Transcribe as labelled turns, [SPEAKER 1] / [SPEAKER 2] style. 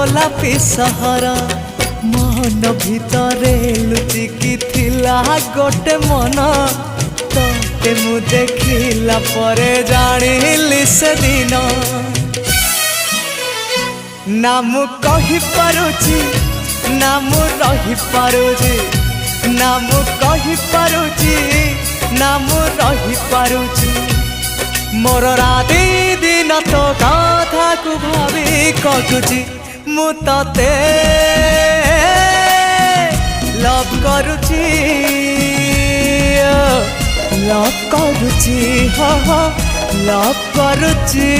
[SPEAKER 1] गोलापी सहर मन भितरे लुचिकी थिला गोटे मन ते मु देखिला परे जानिली से दिन ना मु कहि पारुची ना मु रही पारुची ना मु कहि पारुची ना मु रही पारुची मोर राति दिन तो कथा को भावी कटुची मु तते लव करुची लव करुची लव करुची।